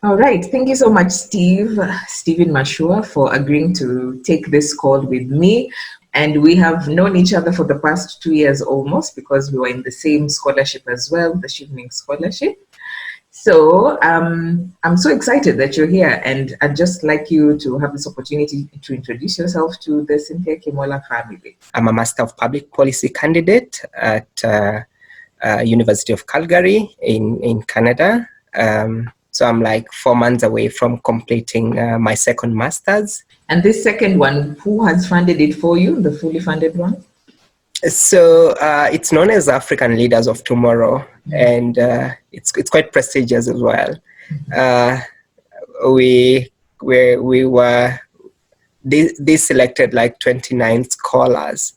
All right. Thank you so much, Stephen Machua, for agreeing to take this call with me. And we have known each other for the past 2 years almost because we were in the same scholarship as well, the Chevening Scholarship. So I'm so excited that you're here, and I'd just like you to have this opportunity to introduce yourself to the Cynthia Kimola family. I'm a Master of Public Policy candidate at University of Calgary in Canada. So I'm like 4 months away from completing my second master's. And this second one, who has funded it for you, the fully funded one? So it's known as African Leaders of Tomorrow, and it's quite prestigious as well. We were they selected like 29 scholars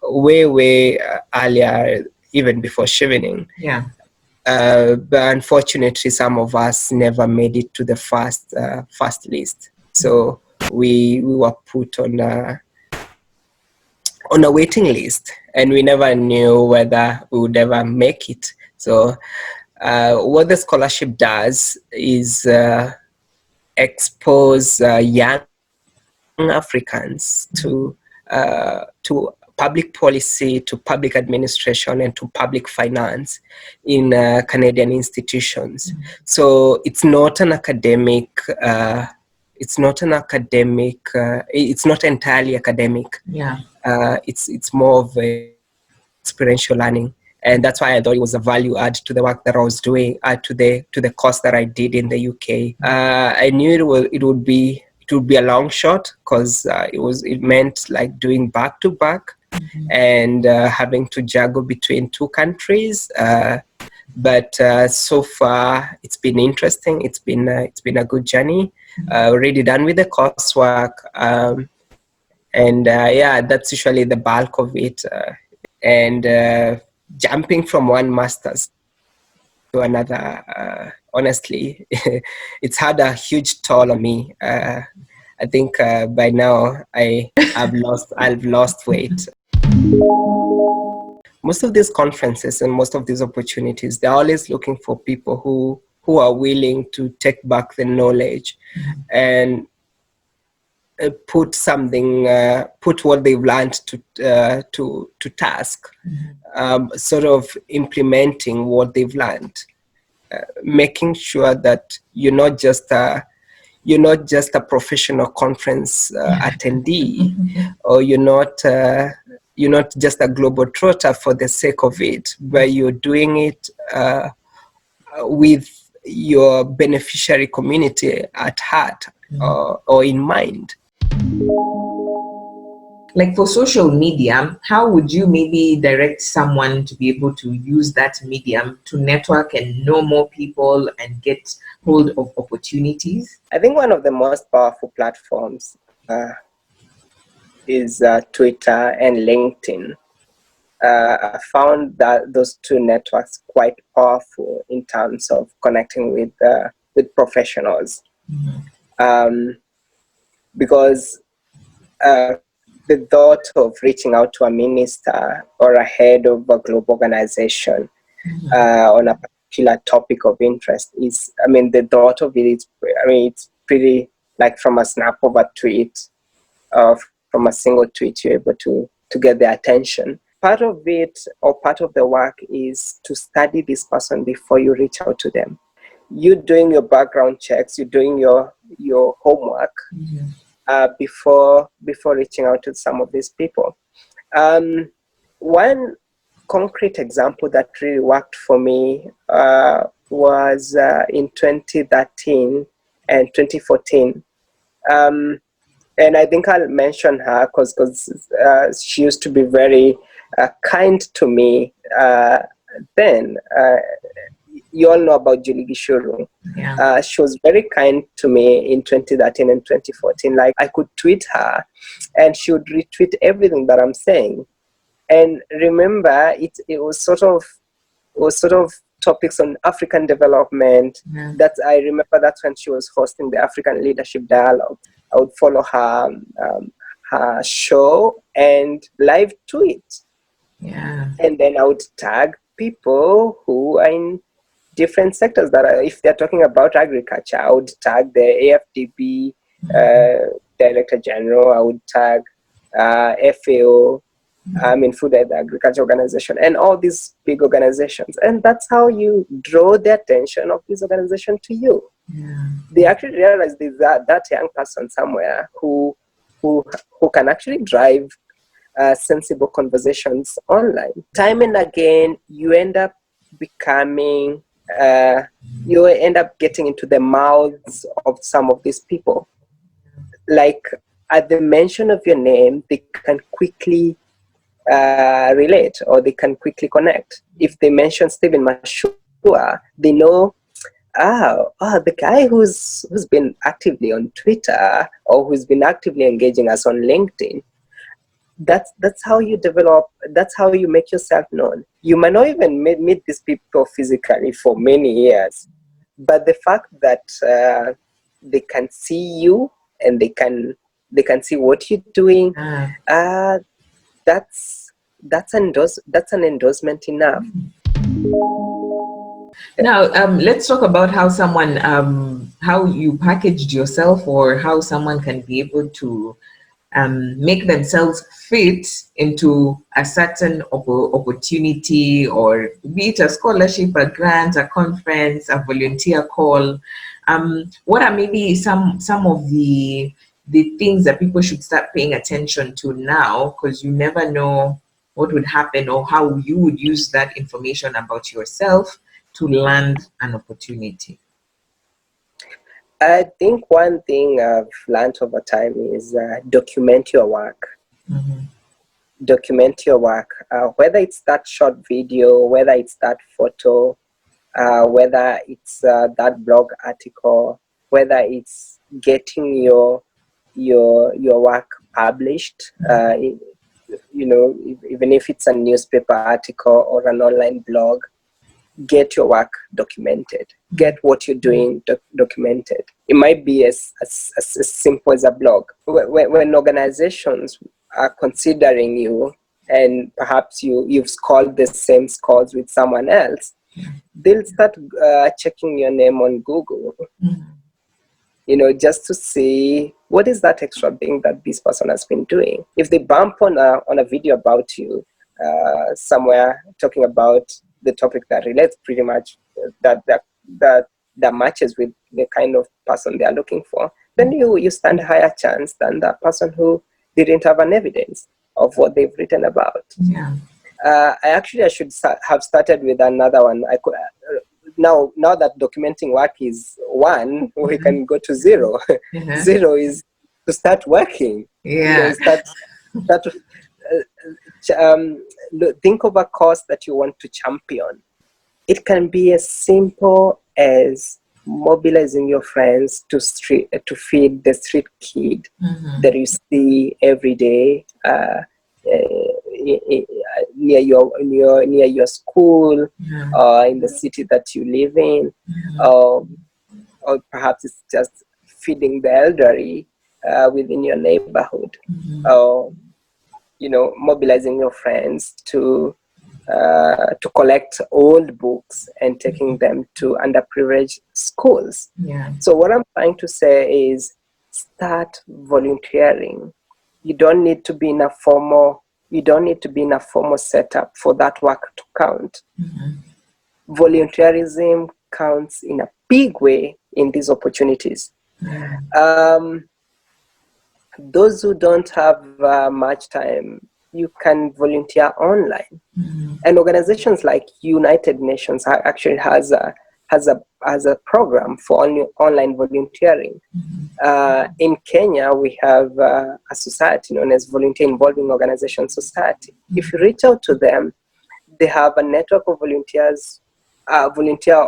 way earlier, even before Chevening. Yeah. But unfortunately, some of us never made it to the first list. So we were put on a waiting list, and we never knew whether we would ever make it. So what the scholarship does is expose young Africans to public policy, to public administration, and to public finance in Canadian institutions. So it's not an academic. It's not entirely academic. Yeah. It's more of a experiential learning, and that's why I thought it was a value add to the work that I was doing, to the course that I did in the UK. I knew it would be a long shot because it meant like doing back to back and having to juggle between two countries. But so far it's been interesting. It's been a good journey. Already done with the coursework, and yeah, that's usually the bulk of it. And jumping from one master's to another, honestly, it's had a huge toll on me. I think by now I've lost weight. Most of these conferences and most of these opportunities, they're always looking for people who are willing to take back the knowledge and put what they've learned to task, sort of implementing what they've learned, making sure that you're not just a professional conference attendee, or you're not just a global trotter for the sake of it, but you're doing it with your beneficiary community at heart or in mind. Like for social media, how would you maybe direct someone to be able to use that medium to network and know more people and get hold of opportunities? I think one of the most powerful platforms is Twitter and LinkedIn. I found that those two networks quite powerful in terms of connecting with professionals, because the thought of reaching out to a minister or a head of a global organization on a particular topic of interest is, the thought of it is, it's pretty like from a snap of a tweet, from a single tweet, you're able to get their attention. Part of it, or part of the work, is to study this person before you reach out to them. You're doing your background checks, you're doing your homework before reaching out to some of these people. One concrete example that really worked for me was in 2013 and 2014. And I think I'll mention her because she used to be very kind to me then. You all know about Julie Gishuru. Yeah. She was very kind to me in 2013 and 2014. Like, I could tweet her and she would retweet everything that I'm saying. And remember, it was sort of topics on African development. That I remember that's when she was hosting the African Leadership Dialogue. I would follow her show and live tweet. Yeah. And then I would tag people who are in different sectors that are, if they're talking about agriculture, I would tag the AFDB Director General, I would tag FAO, Food and Agriculture Organization, and all these big organizations. And that's how you draw the attention of this organization to you. Yeah. They actually realize that young person somewhere who can actually drive sensible conversations online. Time and again, you end up becoming, you end up getting into the mouths of some of these people. Like at the mention of your name, they can quickly relate, or they can quickly connect. If they mention Stephen Machua, they know, the guy who's been actively on Twitter, or who's been actively engaging us on LinkedIn. That's how you develop. That's how you make yourself known. You might not even meet these people physically for many years, but the fact that they can see you, and they can see what you're doing, that's an endorsement enough. Now, let's talk about how someone, how you packaged yourself, or how someone can be able to make themselves fit into a certain opportunity, or be it a scholarship, a grant, a conference, a volunteer call. What are maybe some of the things that people should start paying attention to now, because you never know what would happen, or how you would use that information about yourself to land an opportunity? I think one thing I've learned over time is document your work. Mm-hmm. Document your work, whether it's that short video, whether it's that photo, whether it's that blog article, whether it's getting your work published. Even if it's a newspaper article or an online blog, get your work documented. Get what you're doing documented. It might be as simple as a blog. When organizations are considering you, and perhaps you've scored the same scores with someone else, they'll start checking your name on Google, just to see what is that extra thing that this person has been doing. If they bump on a video about you somewhere, talking about the topic that relates pretty much, that matches with the kind of person they are looking for, then you stand a higher chance than that person who didn't have an evidence of what they've written about. Yeah. I should have started with another one. I could now that documenting work is 1, we can go to 0. 0 is to start working. Yeah. Think of a cause that you want to champion. It can be as simple as mobilizing your friends to feed the street kid that you see every day near your school, or in the city that you live in, or perhaps it's just feeding the elderly within your neighborhood, or mobilizing your friends to collect old books and taking them to underprivileged schools. Yeah. So what I'm trying to say is, start volunteering. You don't need to be in a formal setup for that work to count. Volunteerism counts in a big way in these opportunities. Those who don't have much time, you can volunteer online. And organizations like United Nations actually has a program for online volunteering. In Kenya, we have a society known as Volunteer Involving Organization Society. If you reach out to them, they have a network of volunteer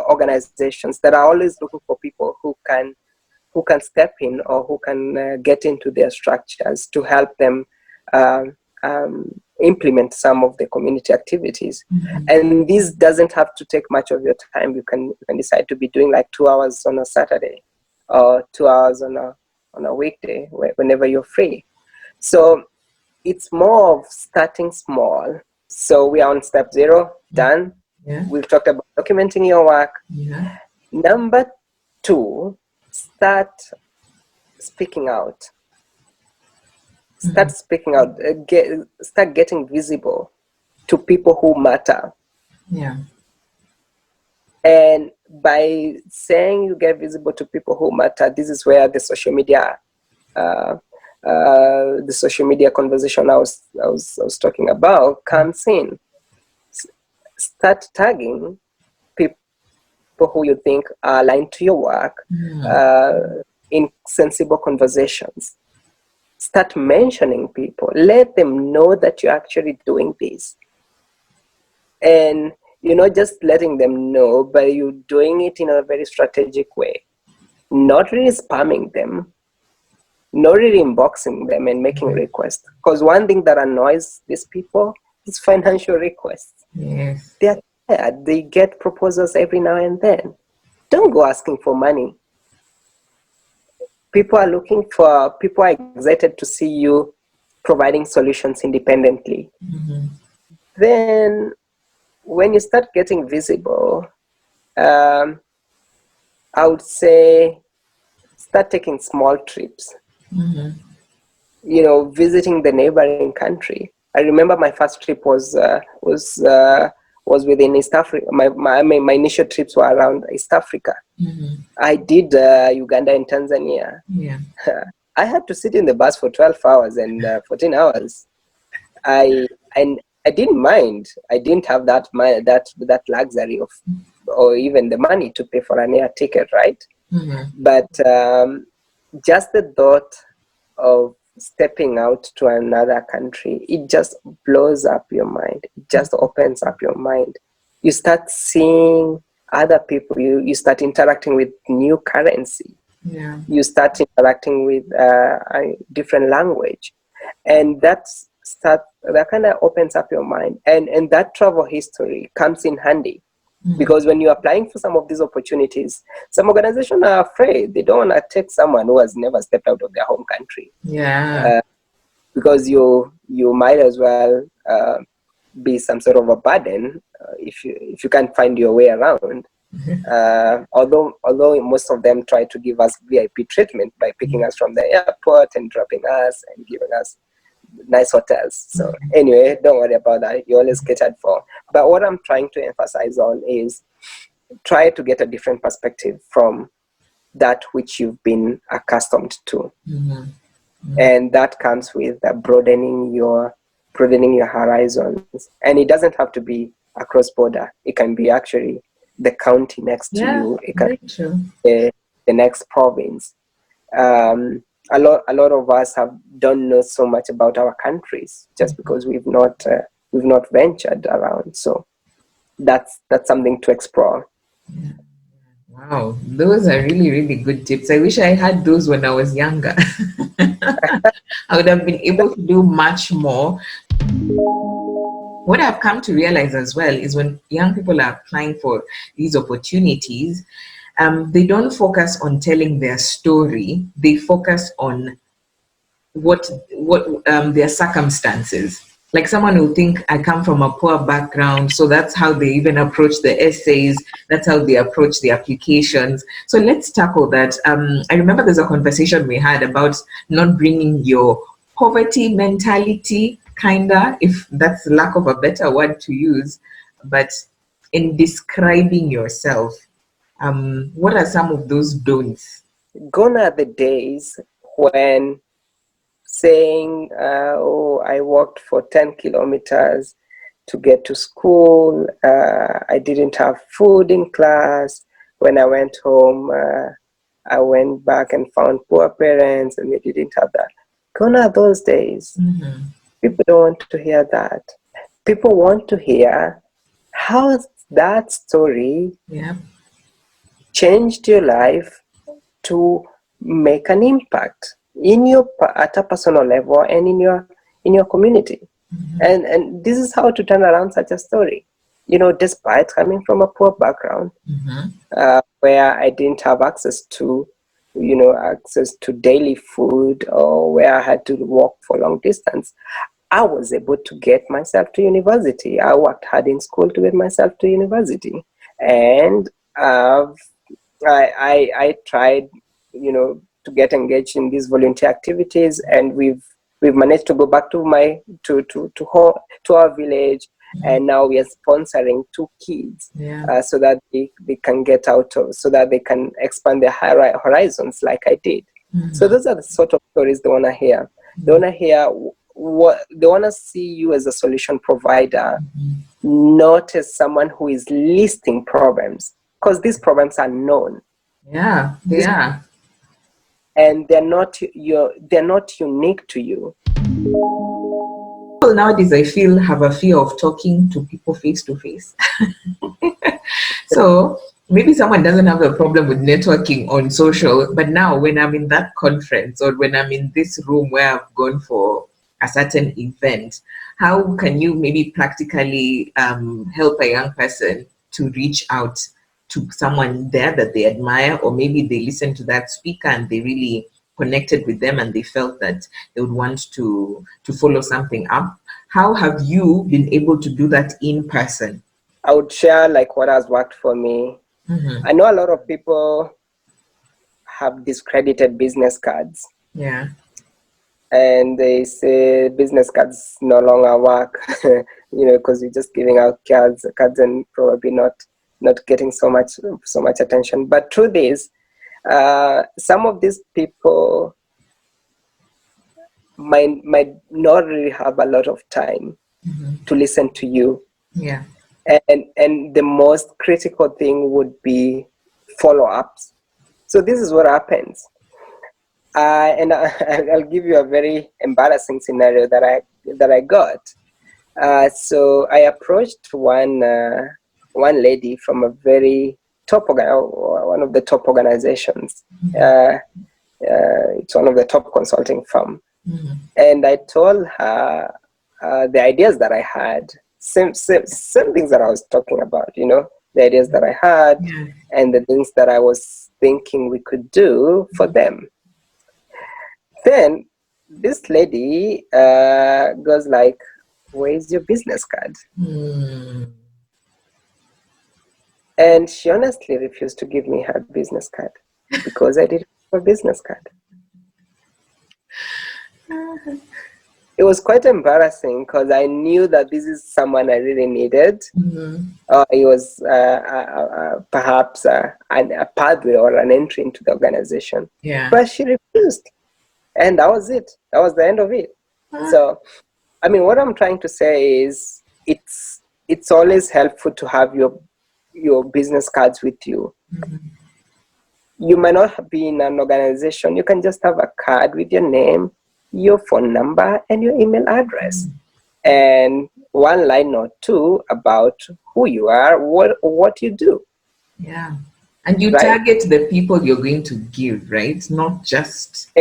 organizations that are always looking for people who can step in, or who can get into their structures to help them implement some of the community activities. And this doesn't have to take much of your time. You can decide to be doing like 2 hours on a Saturday, or 2 hours on a weekday, whenever you're free. So it's more of starting small. So we are on step 0, done. Yeah. We've talked about documenting your work. Yeah. Number 2, start speaking out. Start speaking out. Start getting visible to people who matter. Yeah. And by saying you get visible to people who matter, this is where the social media conversation I was talking about comes in. Start tagging people who you think are aligned to your work in sensible conversations. Start mentioning people. Let them know that you're actually doing this. And you're not just letting them know, but you're doing it in a very strategic way. Not really spamming them, not really inboxing them and making requests. Because one thing that annoys these people is financial requests. Yes. They're tired. They get proposals every now and then. Don't go asking for money. People are excited to see you providing solutions independently. Then when you start getting visible, I would say start taking small trips. Visiting the neighboring country. I remember my first trip was within East Africa. My initial trips were around East Africa. I did Uganda and Tanzania. Yeah. I had to sit in the bus for 12 hours and 14 hours. I didn't mind. I didn't have that luxury of, or even the money to pay for an air ticket, right? But just the thought of stepping out to another country, it just blows up your mind. It just opens up your mind. You start seeing other people. You start interacting with new currency. Yeah. You start interacting with a different language, and that kind of opens up your mind. And that travel history comes in handy. Because when you're applying for some of these opportunities, some organizations are afraid. They don't want to take someone who has never stepped out of their home country. Yeah. Because you might as well be some sort of a burden if you can't find your way around. Although most of them try to give us VIP treatment by picking us from the airport and dropping us and giving us nice hotels. So anyway, don't worry about that. You're always catered for. But what I'm trying to emphasize on is try to get a different perspective from that which you've been accustomed to. And that comes with broadening your horizons. And it doesn't have to be across border. It can be actually the county next to you. It can be the next province. A lot of us don't know so much about our countries just because we've not ventured around. So that's something to explore. Wow, those are really, really good tips. I wish I had those when I was younger. I would have been able to do much more. What I've come to realize as well is when young people are applying for these opportunities, they don't focus on telling their story. They focus on what their circumstances. Like someone will think, I come from a poor background, so that's how they even approach the essays. That's how they approach the applications. So let's tackle that. I remember there's a conversation we had about not bringing your poverty mentality, kinda, if that's lack of a better word to use, but in describing yourself. What are some of those don'ts? Gone are the days when saying, I walked for 10 kilometers to get to school. I didn't have food in class. When I went home, I went back and found poor parents and they didn't have that. Gone are those days. People don't want to hear that. People want to hear how that story changed your life to make an impact at a personal level and in your community. And this is how to turn around such a story. Despite coming from a poor background, where I didn't have access to daily food, or where I had to walk for long distance, I was able to get myself to university. I worked hard in school to get myself to university. and I tried, to get engaged in these volunteer activities, and we've managed to go back to to our village, and now we are sponsoring 2 kids, Yeah. so that they can get out of, so that they can expand their horizons like I did. So those are the sort of stories they want to hear. They want to hear what they want to see you as a solution provider, not as someone who is listing problems, because these problems are known. Yeah, they are. And they're not unique to you. People nowadays, I feel, have a fear of talking to people face to face. So maybe someone doesn't have a problem with networking on social, but now when I'm in that conference or when I'm in this room where I've gone for a certain event, how can you maybe practically help a young person to reach out to someone there that they admire, or maybe they listen to that speaker and they really connected with them and they felt that they would want to follow something up? How have you been able to do that in person? I would share like what has worked for me. I know a lot of people have discredited business cards, Yeah. and they say business cards no longer work, because you're just giving out cards and probably not getting so much attention. But truth is, some of these people might not really have a lot of time to listen to you. Yeah. And the most critical thing would be follow-ups. So this is what happens. And I'll give you a very embarrassing scenario that I got. So I approached one lady from a very one of the top organizations. It's one of the top consulting firm, and I told her the ideas that I had, same things that I was talking about. The ideas that I had, and the things that I was thinking we could do for them. Then this lady goes like, "Where's your business card?" And she honestly refused to give me her business card because I didn't have a business card. It was quite embarrassing because I knew that this is someone I really needed. It was perhaps a pathway or an entry into the organization. Yeah. But she refused. And that was it. That was the end of it. So, I mean, what I'm trying to say is it's always helpful to have your business cards with you. You might not be in an organization. You can just have a card with your name, your phone number, and your email address. And one line or two about who you are, what you do. Yeah. And you target the people you're going to give, right? Not just...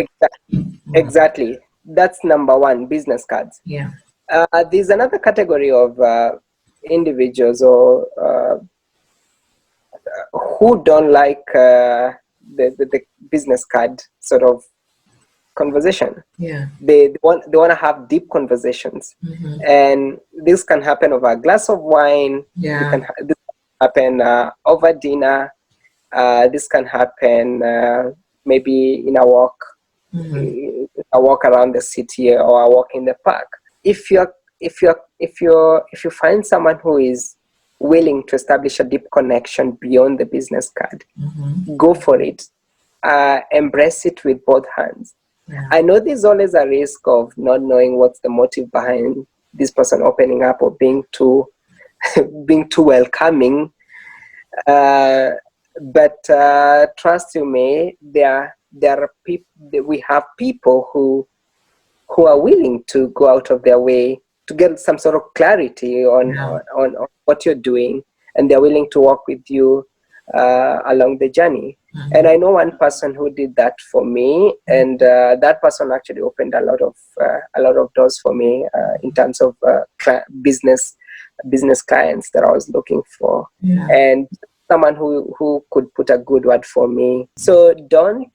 Exactly. That's number one, business cards. Yeah. There's another category of individuals or who don't like the business card sort of conversation. Yeah. They want to have deep conversations, and this can happen over a glass of wine. Yeah. This can happen over dinner. This can happen maybe in a walk, a walk around the city or a walk in the park. If you find someone who is willing to establish a deep connection beyond the business card, go for it. Embrace it with both hands. Yeah. I know there's always a risk of not knowing what's the motive behind this person opening up or being too welcoming. But trust you me, there are people. We have people who are willing to go out of their way to get some sort of clarity on what you're doing, and they're willing to walk with you along the journey. And I know one person who did that for me, and that person actually opened a lot of doors for me in terms of business clients that I was looking for, and someone who could put a good word for me. So don't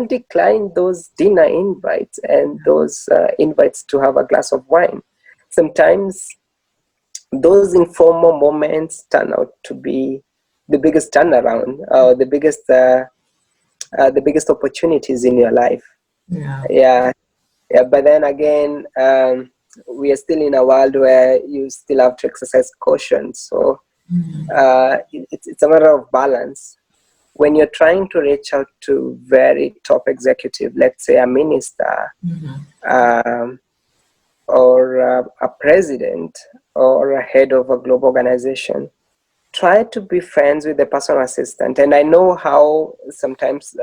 decline those dinner invites and those invites to have a glass of wine. Sometimes those informal moments turn out to be the biggest turnaround, the biggest opportunities in your life. Yeah. Yeah, yeah. But then again, we are still in a world where you still have to exercise caution. So it's a matter of balance. When you're trying to reach out to very top executive, let's say a minister, um, or a president, or a head of a global organization, try to be friends with the personal assistant. And I know how sometimes,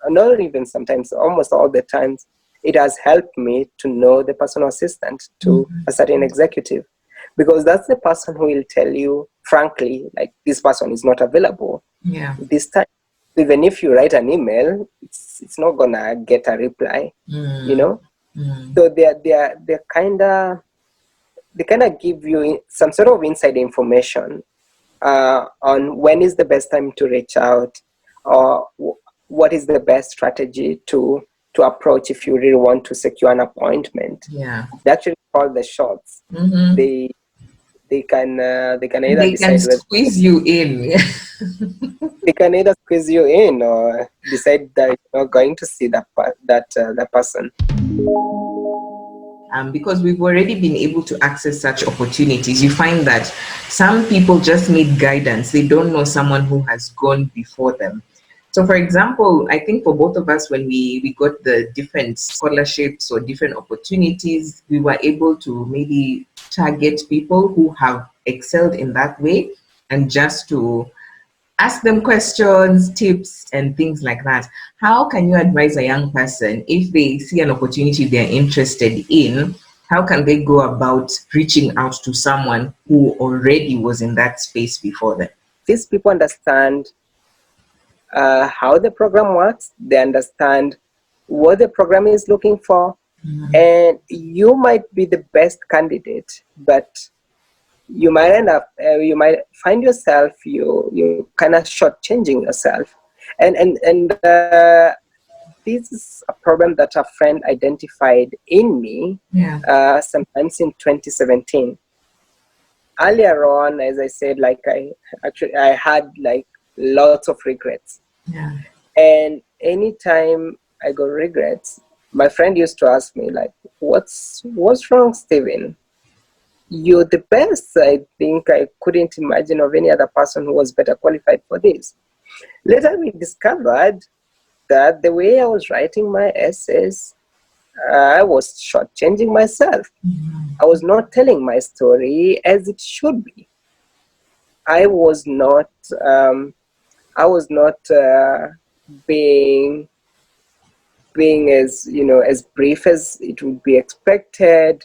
not even sometimes, almost all the times, it has helped me to know the personal assistant to a certain executive, because that's the person who will tell you frankly, like, this person is not available Yeah. this time. Even if you write an email, it's not gonna get a reply, you know. So they're kind of give you some sort of inside information on when is the best time to reach out, or what is the best strategy to approach if you really want to secure an appointment. Yeah. They actually call the shots. They can And either they can decide whether squeeze you in. they can either squeeze you in or decide that you're not going to see that person. Because we've already been able to access such opportunities, you find that some people just need guidance. They don't know someone who has gone before them. So, for example, I think for both of us, when we got the different scholarships or different opportunities, we were able to maybe target people who have excelled in that way, and just to ask them questions, tips, and things like that. How can you advise a young person if they see an opportunity they're interested in? How can they go about reaching out to someone who already was in that space before them? These people understand how the program works. They understand what the program is looking for, and you might be the best candidate, but you might end up, you might find yourself, you kind of shortchanging yourself, and this is a problem that a friend identified in me Yeah. sometimes in 2017. Earlier on, as I said, like, I had like lots of regrets. Yeah. And anytime I got regrets, my friend used to ask me, like, what's wrong, Stephen? You're the best. I think I couldn't imagine of any other person who was better qualified for this. Later, we discovered that the way I was writing my essays, I was shortchanging myself. I was not telling my story as it should be. I was not. I was not being as, as brief as it would be expected,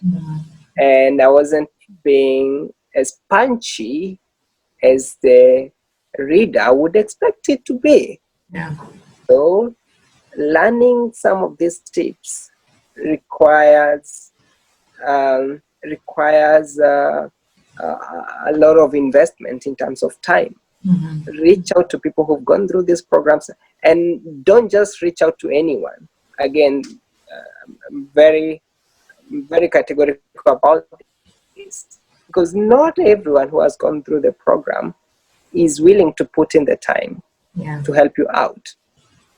and I wasn't being as punchy as the reader would expect it to be. Yeah. So learning some of these tips requires a lot of investment in terms of time. Reach out to people who've gone through these programs, and don't just reach out to anyone. Again, I'm very categorical about this, because not everyone who has gone through the program is willing to put in the time Yeah. to help you out.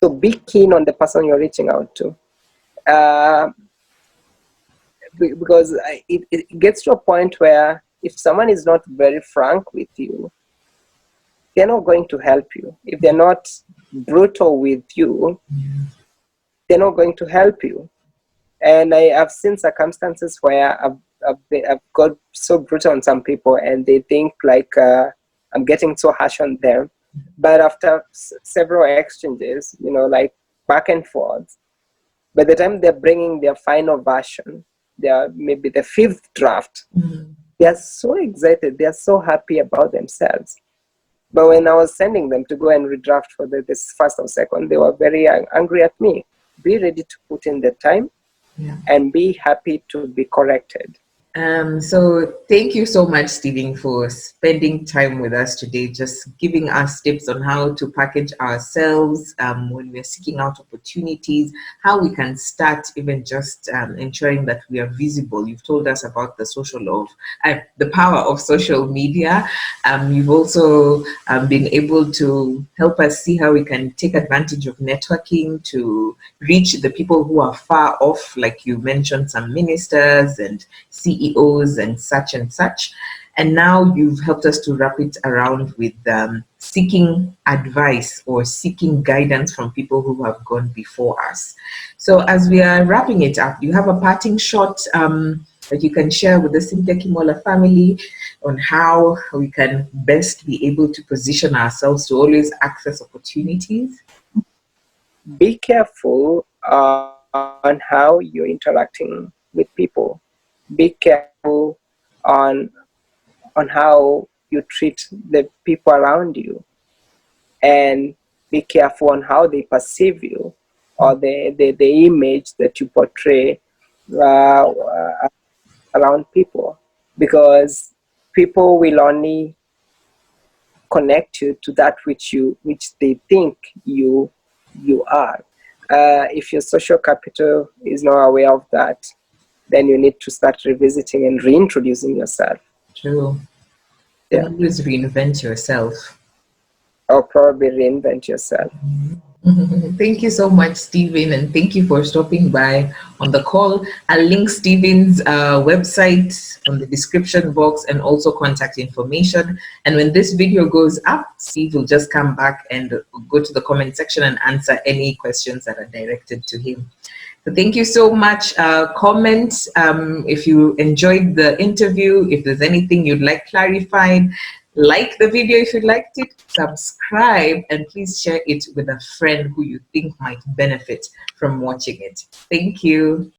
So be keen on the person you're reaching out to, because it gets to a point where if someone is not very frank with you, they're not going to help you. If they're not brutal with you, they're not going to help you. And I've seen circumstances where I've got so brutal on some people, and they think like I'm getting so harsh on them. But after several exchanges, like back and forth, by the time they're bringing their final version, they're maybe the fifth draft, they are so excited, they are so happy about themselves. But when I was sending them to go and redraft for this first or second, they were very angry at me. Be ready to put in the time, Yeah. and be happy to be corrected. So thank you so much, Stephen, for spending time with us today, just giving us tips on how to package ourselves when we're seeking out opportunities, how we can start even just ensuring that we are visible. You've told us about the power of social media. You've also been able to help us see how we can take advantage of networking to reach the people who are far off, like you mentioned, some ministers and CEOs and such and such. And now you've helped us to wrap it around with seeking advice or seeking guidance from people who have gone before us. So, as we are wrapping it up, do you have a parting shot that you can share with the Cynthia Kimola family on how we can best be able to position ourselves to always access opportunities? Be careful on how you're interacting with people. Be careful on how you treat the people around you, and be careful on how they perceive you, or the image that you portray around people, because people will only connect you to that which they think you are. If your social capital is not aware of that, then you need to start revisiting and reintroducing yourself. True. You Yeah, can always reinvent yourself. or probably reinvent yourself. Thank you so much, Stephen, and thank you for stopping by on the call. I'll link Stephen's website on the description box and also contact information. And when this video goes up, Steve will just come back and go to the comment section and answer any questions that are directed to him. So thank you so much. Comment if you enjoyed the interview, if there's anything you'd like clarified. Like the video if you liked it, subscribe, and please share it with a friend who you think might benefit from watching it. Thank you.